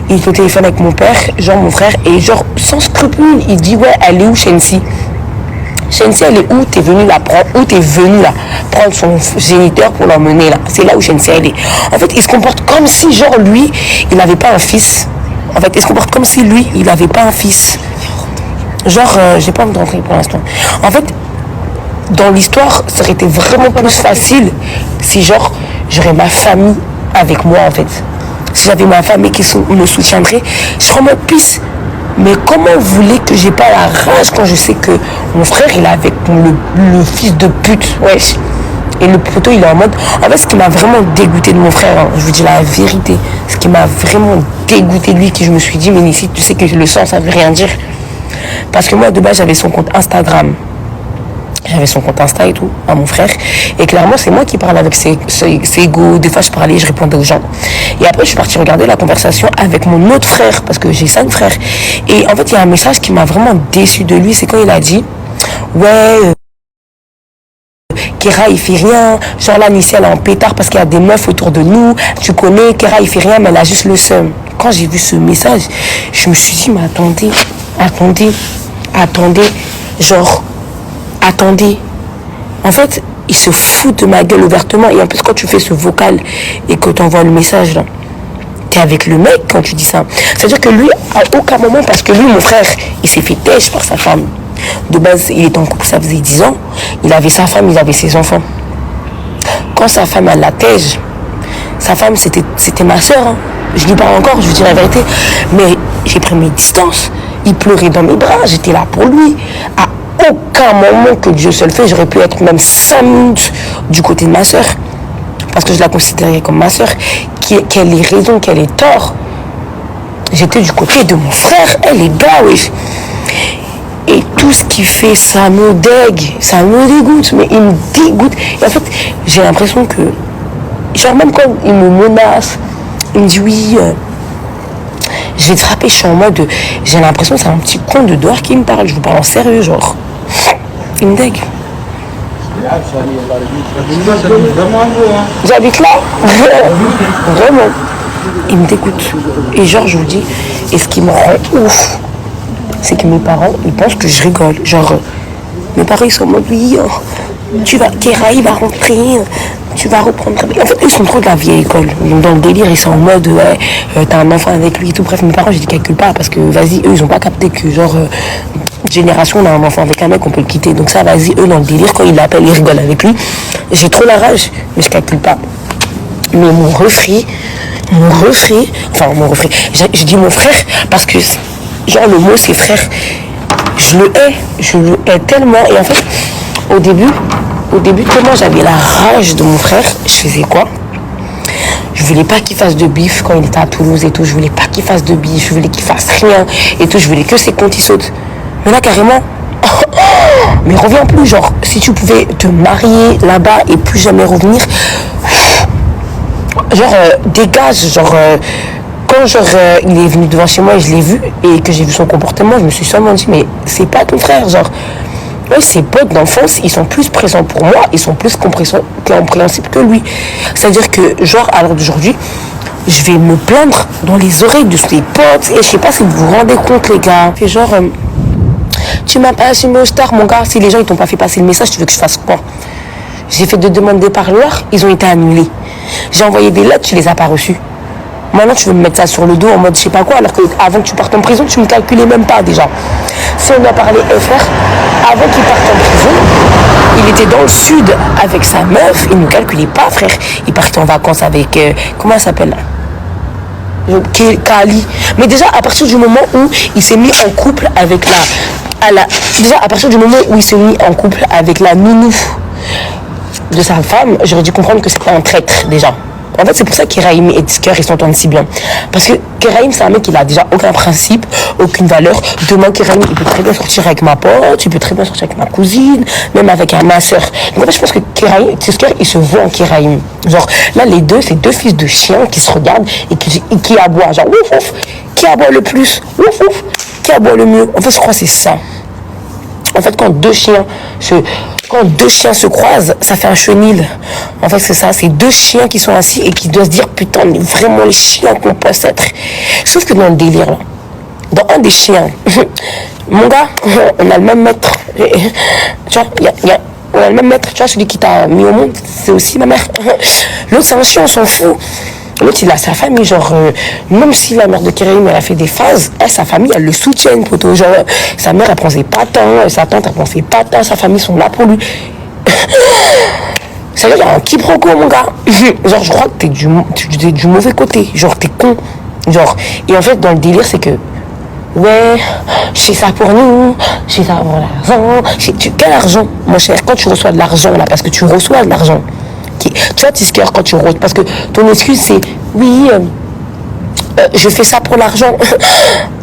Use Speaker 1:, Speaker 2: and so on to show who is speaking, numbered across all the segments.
Speaker 1: il est au téléphone avec mon père, genre mon frère, et genre sans scrupule, il dit ouais, elle est où Shensi? Shensi, elle est où? T'es venu la prendre, où t'es venu là prendre son géniteur pour l'emmener là. C'est là où Shensi elle est. En fait, il se comporte comme si genre lui, il n'avait pas un fils. En fait, il se comporte comme si lui, il n'avait pas un fils. Genre, j'ai pas envie de rentrer pour l'instant. En fait, dans l'histoire, ça aurait été vraiment plus facile si genre j'aurais ma famille avec moi en fait. Si j'avais ma famille qui me soutiendrait, je serais en mode pisse. Mais comment vous voulez que j'ai pas la rage quand je sais que mon frère il est avec le fils de pute, wesh. Et le poteau il est en mode. En fait, ce qui m'a vraiment dégoûté de mon frère, hein, je vous dis la vérité, ce qui m'a vraiment dégoûté de lui, que je me suis dit, mais ici tu sais que le sang ça veut rien dire. Parce que moi de base j'avais son compte Instagram. J'avais son compte Insta et tout, à mon frère. Et clairement, c'est moi qui parle avec ses go. Des fois, je parlais, je répondais aux gens. Et après, je suis partie regarder la conversation avec mon autre frère, parce que j'ai 5 frères. Et en fait, il y a un message qui m'a vraiment déçu de lui, c'est quand il a dit « Ouais, Kera, il fait rien. Genre là, Nissi, elle est en pétard parce qu'il y a des meufs autour de nous. Tu connais, Kera, il fait rien, mais elle a juste le seum. » Quand j'ai vu ce message, je me suis dit « Mais attendez. Genre... Attendez, en fait, il se fout de ma gueule ouvertement. Et en plus, quand tu fais ce vocal et que tu envoies le message, là, t'es avec le mec quand tu dis ça. C'est-à-dire que lui, à aucun moment, parce que lui, mon frère, il s'est fait têche par sa femme. De base, il était en couple, ça faisait 10 ans. Il avait sa femme, il avait ses enfants. Quand sa femme, elle la têche, sa femme, c'était ma soeur. Hein. Je lui parle encore, je vous dis la vérité. Mais j'ai pris mes distances. Il pleurait dans mes bras, j'étais là pour lui. À aucun moment que Dieu seul fait, j'aurais pu être même 5 minutes du côté de ma soeur. Parce que je la considérais comme ma soeur. Qu'elle ait raison, qu'elle ait tort. J'étais du côté de mon frère. Elle est gars, oui. Et tout ce qu'il fait, ça me dégue. Ça me dégoûte. Mais il me dégoûte. Et en fait, j'ai l'impression que... Genre même quand il me menace, il me dit oui... je vais te frapper, je suis en mode... J'ai l'impression que c'est un petit con de dehors qui me parle. Je vous parle en sérieux, genre. Il me dégue. J'habite là. Vraiment. Il me dégoûte. Et genre, je vous dis, et ce qui me rend ouf, c'est que mes parents, ils pensent que je rigole. Genre, mes parents, ils sont en mode, oui, Kera, il va rentrer, tu vas reprendre. En fait, ils sont trop de la vieille école. Donc, dans le délire, ils sont en mode, ouais, t'as un enfant avec lui et tout. Bref, mes parents, je dis calcule pas parce que, vas-y, eux, ils ont pas capté que, genre, génération, on a un enfant avec un mec, on peut le quitter. Donc, ça, vas-y, eux, dans le délire, quand ils l'appellent, ils rigolent avec lui. J'ai trop la rage, mais je calcule pas. Mais mon refrain, je dis mon frère parce que, genre, le mot, c'est frère. Je le hais tellement. Et en fait, au début, tellement j'avais la rage de mon frère, je faisais quoi? Je voulais pas qu'il fasse de bif quand il était à Toulouse et tout. Je voulais pas qu'il fasse de bif, je voulais qu'il fasse rien et tout. Je voulais que ses comptes ils sautent. Mais là, carrément, mais reviens plus. Genre, si tu pouvais te marier là-bas et plus jamais revenir, genre, dégage. Genre, quand genre, il est venu devant chez moi et je l'ai vu et que j'ai vu son comportement, je me suis seulement dit, mais c'est pas ton frère, genre. Ouais, ses potes d'enfance, ils sont plus présents pour moi, ils sont plus compréhensibles que lui. C'est-à-dire que, genre, à l'heure d'aujourd'hui, je vais me plaindre dans les oreilles de ses potes. Et je sais pas si vous vous rendez compte, les gars. Et genre, tu m'as pas assumé au star, mon gars. Si les gens, ils t'ont pas fait passer le message, tu veux que je fasse quoi? J'ai fait 2 demandes de parloir, ils ont été annulés. J'ai envoyé des lettres, tu les as pas reçues. Maintenant, tu veux me mettre ça sur le dos en mode je sais pas quoi, alors qu'avant que tu partes en prison, tu me calculais même pas déjà. Si on a parlé FR, avant qu'il parte en prison, il était dans le sud avec sa meuf, il ne calculait pas, frère. Il partait en vacances avec, comment elle s'appelle? Kali. Mais déjà, à partir du moment où il s'est mis en couple avec déjà, à partir du moment où il s'est mis en couple avec la nounou de sa femme, j'aurais dû comprendre que c'était un traître, déjà. En fait, c'est pour ça qu'Eraïm et Tisker, ils s'entendent si bien. Parce que Keraïm, c'est un mec qui n'a déjà aucun principe, aucune valeur. Demain, Keraïm, il peut très bien sortir avec ma pote, il peut très bien sortir avec ma cousine, même avec ma soeur. Donc en fait, je pense que Keraïm, Tisker, il se voit en Keraïm. Genre, là, les deux, c'est 2 fils de chiens qui se regardent et qui aboient. Genre, ouf, ouf, qui aboie le plus? Ouf, ouf, qui aboie le mieux? En fait, je crois que c'est ça. En fait, quand 2 chiens Quand deux chiens se croisent, ça fait un chenil. En fait, c'est ça. C'est deux chiens qui sont assis et qui doivent se dire, putain, on est vraiment les chiens qu'on pense être. Sauf que dans le délire, là, dans un des chiens, mon gars, on a le même maître. Tu vois, on a le même maître. Tu vois, celui qui t'a mis au monde, c'est aussi ma mère. L'autre, c'est un chien, on s'en fout. L'autre, il a sa famille, genre, même si la mère de Kérim, elle a fait des phases, elle, sa famille, elle le soutient, poteau. Genre, sa mère, elle prend ses patins, sa tante, elle prend ses patins, sa famille sont là pour lui. Ça veut dire, il y a un quiproquo, mon gars. Genre, je crois que t'es du mauvais côté. Genre, t'es con. Genre, et en fait, dans le délire, c'est que, ouais, je fais ça pour nous, je fais ça pour l'argent. Quel argent, mon cher, quand tu reçois de l'argent, là, parce que tu reçois de l'argent. Tu vois, Tisker, quand tu reçois, parce que ton excuse, c'est, oui, je fais ça pour l'argent.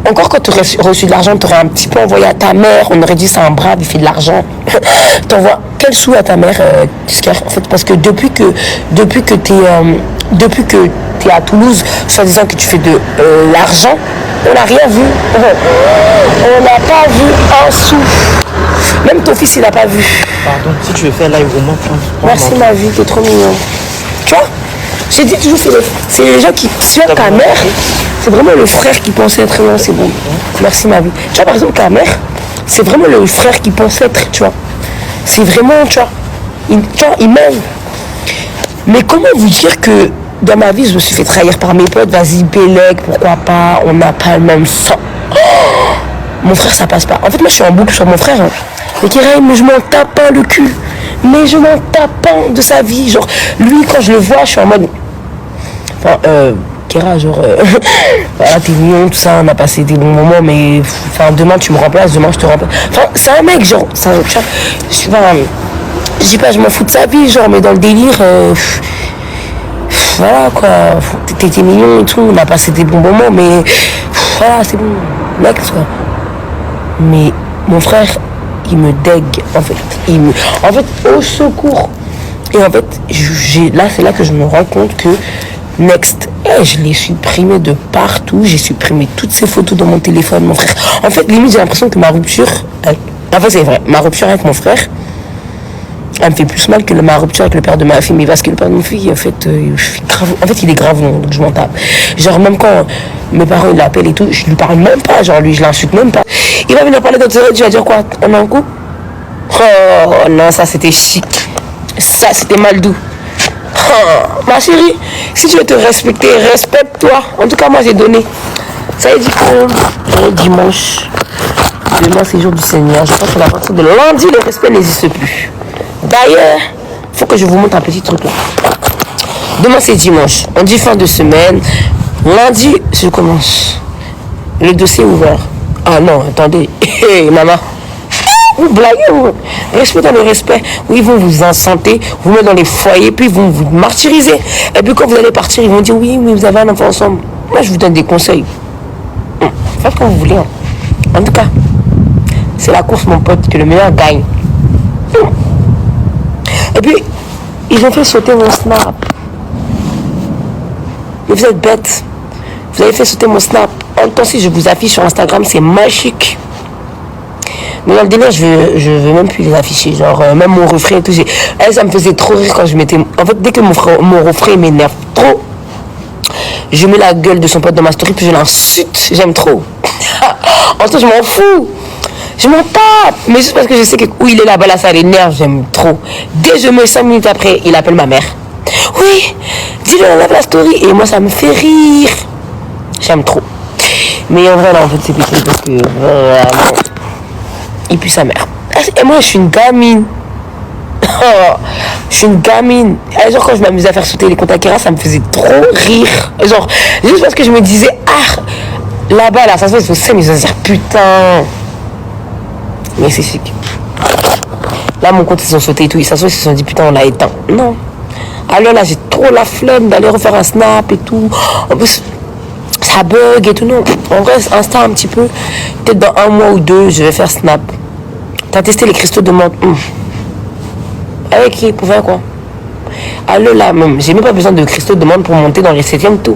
Speaker 1: Encore quand tu aurais reçu de l'argent, tu aurais un petit peu envoyé à ta mère, on aurait dit c'est un brave, il fait de l'argent. T'envoies quel sou à ta mère, Tisker, en fait, parce que depuis que tu es à Toulouse, soit disant que tu fais de l'argent, on n'a rien vu. On n'a pas vu un sou. Même ton fils, il n'a pas vu.
Speaker 2: Pardon, si tu veux faire live au moins,
Speaker 1: merci ma vie, t'es trop mignon. Tu vois, j'ai dit toujours, c'est les gens qui suivent ta mère, c'est vraiment le frère qui pensait être loin, c'est bon. Merci ma vie. Tu vois, par exemple, ta mère, c'est vraiment le frère qui pensait être, tu vois. C'est vraiment, tu vois, il m'aime. Mais comment vous dire que dans ma vie, je me suis fait trahir par mes potes, vas-y, Bélec, pourquoi pas, on n'a pas le même sang. Oh, mon frère, ça passe pas. En fait, moi, je suis en boucle sur mon frère. Hein. Mais Kérim, je m'en tape un le cul. Mais je m'en tape un de sa vie. Genre, lui, quand je le vois, je suis en mode... Enfin, Kéra, genre... voilà, t'es mignon, tout ça, on a passé des bons moments, mais... Enfin, demain, tu me remplaces, demain, je te remplace. Enfin, c'est un mec, genre... Ça, je dis pas, je m'en fous de sa vie, genre, mais dans le délire... voilà, quoi. T'étais mignon et tout, on a passé des bons moments, mais... voilà, c'est bon. Mec, quoi. Mais mon frère... il me dégue, en fait. En fait, au secours. Et en fait, c'est là que je me rends compte que Next, je l'ai supprimé de partout. J'ai supprimé toutes ces photos dans mon téléphone, mon frère. En fait, limite, j'ai l'impression que ma rupture... en fait, c'est vrai. Ma rupture avec mon frère, elle me fait plus mal que ma rupture avec le père de ma fille. Mais parce que le père de ma fille, en fait, il est grave long, donc je m'en tape. Genre, même quand mes parents l'appellent et tout, je lui parle même pas. Genre, lui, je l'insulte même pas. Il va venir parler d'autres, tu vas dire quoi? On a un coup? Oh non, ça c'était chic. Ça c'était mal doux. Oh, ma chérie, si tu veux te respecter, respecte-toi. En tout cas, moi j'ai donné. Ça veut dire que dimanche, demain c'est jour du Seigneur. Je pense qu'à partir de lundi, le respect n'existe plus. D'ailleurs, il faut que je vous montre un petit truc là. Demain c'est dimanche. On dit fin de semaine. Lundi, je commence. Le dossier est ouvert. Ah non, attendez. Hey, maman. Vous blaguez, vous. Respectez le respect. Oui, ils vont vous enchanter, vous mettre dans les foyers, puis ils vont vous martyriser. Et puis quand vous allez partir, ils vont dire oui, mais vous avez un enfant ensemble. Moi, je vous donne des conseils. Faites comme vous voulez. Hein. En tout cas, c'est la course, mon pote, que le meilleur gagne. Et puis, ils ont fait sauter mon snap. Mais vous êtes bêtes. Vous avez fait sauter mon snap. En même temps, si je vous affiche sur Instagram, c'est magique. Mais dans le délire, je veux même plus les afficher. Genre, même mon refrain et tout. Ça me faisait trop rire quand je mettais... En fait, dès que mon refrain m'énerve trop, je mets la gueule de son pote dans ma story, puis je l'insulte. J'aime trop. En tout, je m'en fous. Je m'en tape. Mais juste parce que je sais que où il est là-bas, là, ça l'énerve, j'aime trop. Dès que je mets 5 minutes après, il appelle ma mère. Oui, dis-le, enlève la story. Et moi, ça me fait rire. J'aime trop. Mais en vrai, là, en fait, c'est pété parce que vraiment... Et puis sa mère. Et moi, je suis une gamine. Je suis une gamine. Et genre, quand je m'amusais à faire sauter les comptes à Kéra, ça me faisait trop rire. Genre, juste parce que je me disais, ah, là-bas, là, ça se fait, mais ça se dit, putain. Mais c'est chic. Là, mon compte, ils sont sautés et tout. Ils se sont dit, putain, on l'a éteint. Non. Alors là, j'ai trop la flemme d'aller refaire un snap et tout. En plus, ça bug et tout, non. En vrai, Insta un petit peu. Peut-être dans 1 mois ou 2, je vais faire Snap. T'as testé les cristaux de menthe. Avec qui? Pour faire quoi? Allô là, même. J'ai même pas besoin de cristaux de menthe pour monter dans les 7e tours.